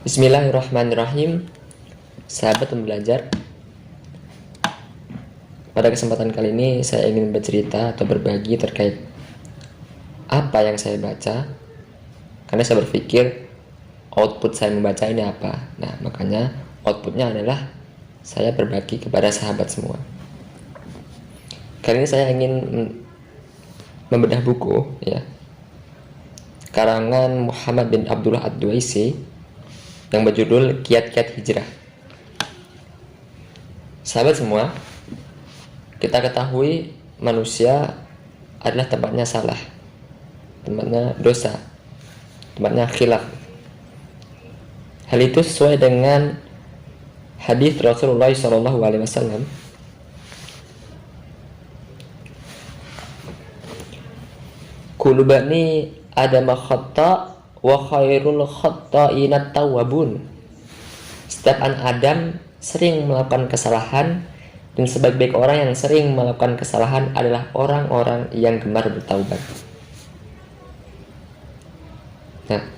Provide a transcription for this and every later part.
Bismillahirrahmanirrahim. Sahabat pembelajar, pada kesempatan kali ini saya ingin bercerita atau berbagi terkait apa yang saya baca, karena saya berpikir output saya membaca ini apa. Nah, makanya outputnya adalah saya berbagi kepada sahabat semua. Kali ini saya ingin membedah buku, karangan Muhammad bin Abdullah Ad-Duaisi yang berjudul Kiat-Kiat Hijrah. Sahabat semua, kita ketahui manusia adalah tempatnya salah, tempatnya dosa, tempatnya khilaf. Hal itu sesuai dengan hadis Rasulullah SAW. Kullu bani Adam khata' wa khairul khatta'inat tawwabun. Setiap anak Adam sering melakukan kesalahan, dan sebaik-baik orang yang sering melakukan kesalahan adalah orang-orang yang gemar bertaubat. Nah,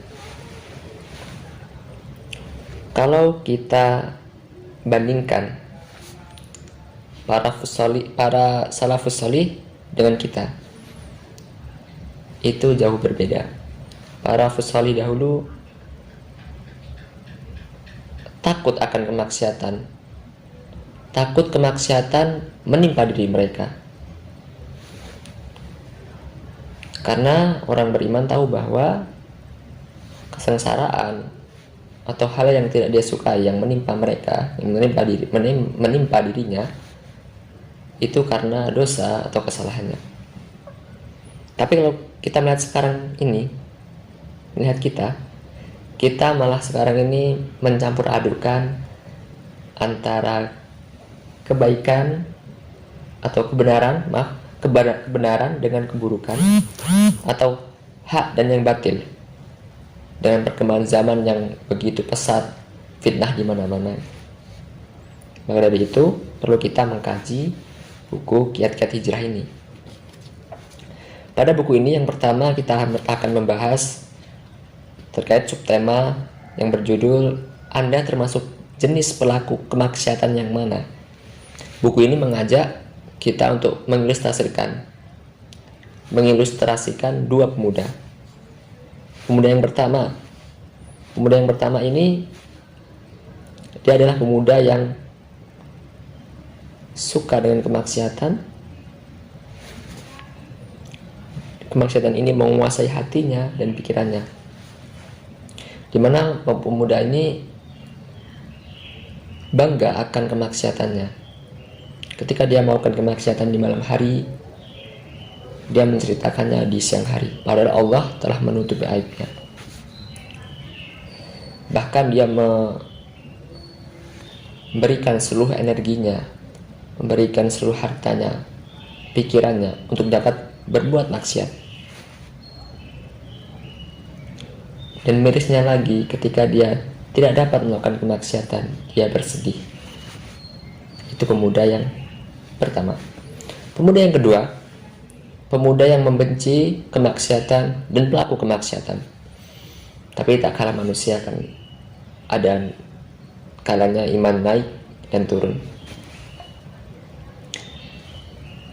kalau kita bandingkan para salafus salih dengan kita, itu jauh berbeda. Para salafus dahulu takut akan kemaksiatan, takut kemaksiatan menimpa diri mereka, karena orang beriman tahu bahwa kesengsaraan atau hal yang tidak dia sukai yang menimpa mereka, yang menimpa dirinya, itu karena dosa atau kesalahannya. Tapi kalau kita melihat sekarang ini, melihat kita malah sekarang ini mencampur adukan antara kebaikan atau kebenaran dengan keburukan, atau hak dan yang batil. Dengan perkembangan zaman yang begitu pesat, fitnah di mana-mana. Maka dari itu perlu kita mengkaji buku Kiat-Kiat Hijrah ini. Pada buku ini yang pertama kita akan membahas terkait subtema yang berjudul Anda termasuk jenis pelaku kemaksiatan yang mana. Buku ini mengajak kita untuk mengilustrasikan dua pemuda. Pemuda yang pertama ini, dia adalah pemuda yang suka dengan kemaksiatan. Kemaksiatan ini menguasai hatinya dan pikirannya, di mana pemuda ini bangga akan kemaksiatannya. Ketika dia melakukan kemaksiatan di malam hari, dia menceritakannya di siang hari, padahal Allah telah menutupi aibnya. Bahkan dia memberikan seluruh energinya, memberikan seluruh hartanya, pikirannya untuk dapat berbuat maksiat. Dan mirisnya lagi, ketika dia tidak dapat melakukan kemaksiatan, dia bersedih. Itu pemuda yang pertama. Pemuda yang kedua, pemuda yang membenci kemaksiatan dan pelaku kemaksiatan. Tapi tak kalah manusia kan ada kalanya iman naik dan turun.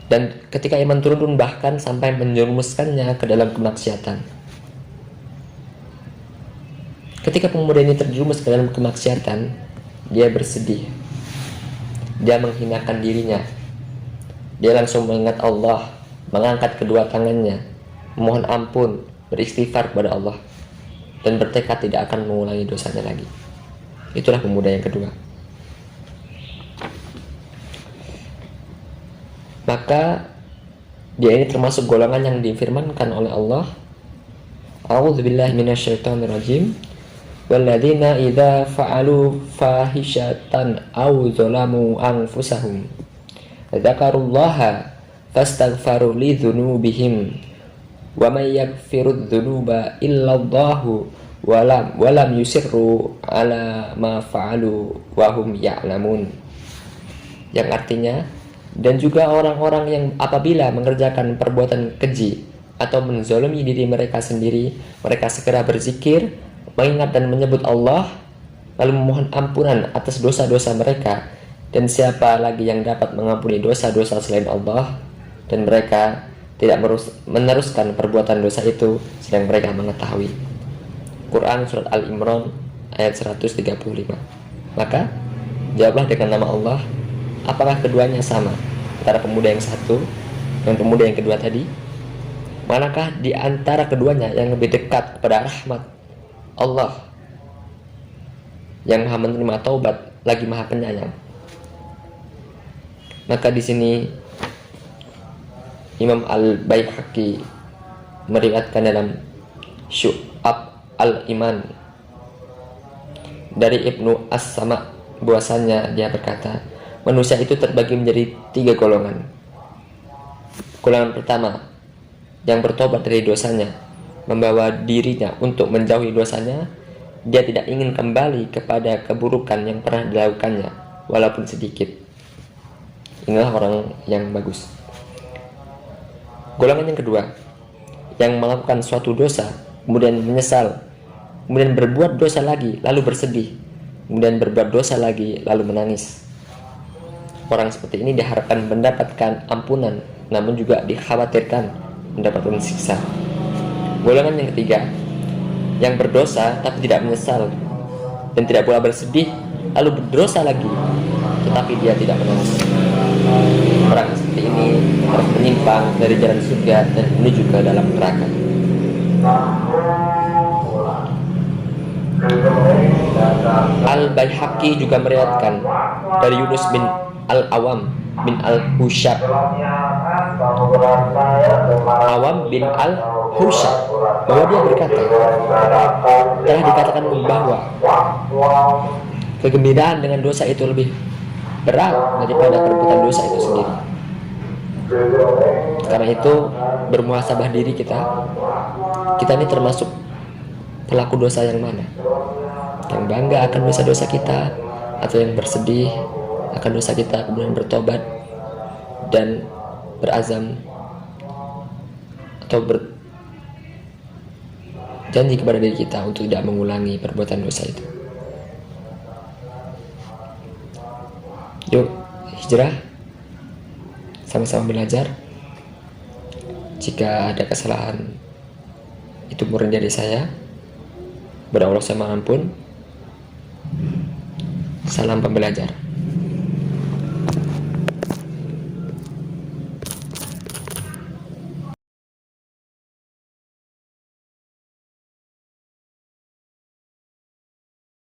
Dan ketika iman turun bahkan sampai menjerumuskannya ke dalam kemaksiatan. Ketika pemuda ini terjerumus ke dalam kemaksiatan, dia bersedih. Dia menghinakan dirinya. Dia langsung mengingat Allah, mengangkat kedua tangannya, memohon ampun, beristighfar kepada Allah, dan bertekad tidak akan mengulangi dosanya lagi. Itulah pemuda yang kedua. Maka dia ini termasuk golongan yang difirmankan oleh Allah, A'udzubillahi minasyaitonirrajim. Walladzina idza fa'alu fahishatan aw zalamu anfusahum dzakarullaha fastaghfaru lidzunubihim wa may yaghfiru dzunuba illallahu wa lam yusirru ala ma fa'alu wa hum ya'lamun. Yang artinya, dan juga orang-orang yang apabila mengerjakan perbuatan keji atau menzalimi diri mereka sendiri, mereka segera berzikir, mengingat dan menyebut Allah, lalu memohon ampunan atas dosa-dosa mereka, dan siapa lagi yang dapat mengampuni dosa-dosa selain Allah, dan mereka tidak meneruskan perbuatan dosa itu sedang mereka mengetahui. Quran Surat Al-Imran ayat 135. Maka jawablah dengan nama Allah, apakah keduanya sama antara pemuda yang satu dan pemuda yang kedua tadi? Manakah di antara keduanya yang lebih dekat kepada rahmat Allah yang maha menerima taubat lagi maha penyayang? Maka di sini Imam Al-Baihaqi meriwayatkan dalam Syu'ab Al-Iman dari Ibnu As-Sama bahwasanya dia berkata, manusia itu terbagi menjadi 3 golongan. Golongan pertama, yang bertobat dari dosanya, membawa dirinya untuk menjauhi dosanya, dia tidak ingin kembali kepada keburukan yang pernah dilakukannya walaupun sedikit. Inilah orang yang bagus. Golongan yang kedua, yang melakukan suatu dosa kemudian menyesal, kemudian berbuat dosa lagi lalu bersedih, kemudian berbuat dosa lagi lalu menangis. Orang seperti ini diharapkan mendapatkan ampunan, namun juga dikhawatirkan mendapatkan siksa. Golongan yang ketiga, yang berdosa tapi tidak menyesal dan tidak pula bersedih lalu berdosa lagi tetapi dia tidak menangis. Orang seperti ini harus menyimpang dari jalan surga dan menuju ke dalam neraka. Al-Baihaqi juga meriwayatkan dari Yunus bin Al-Awam bin Al-Hushab. Awam bin Al-Hushab bahwa dia berkata, telah dikatakan bahwa kegembiraan dengan dosa itu lebih berat daripada perbuatan dosa itu sendiri. Karena itu bermuhasabah diri kita ini termasuk pelaku dosa yang mana? Yang bangga akan dosa-dosa kita, atau yang bersedih akan dosa kita kemudian bertobat dan berazam atau berjanji kepada diri kita untuk tidak mengulangi perbuatan dosa itu. Yuk hijrah, sama-sama belajar. Jika ada kesalahan itu murni dari saya, berdoa Allah saya mengampun. Salam pembelajar.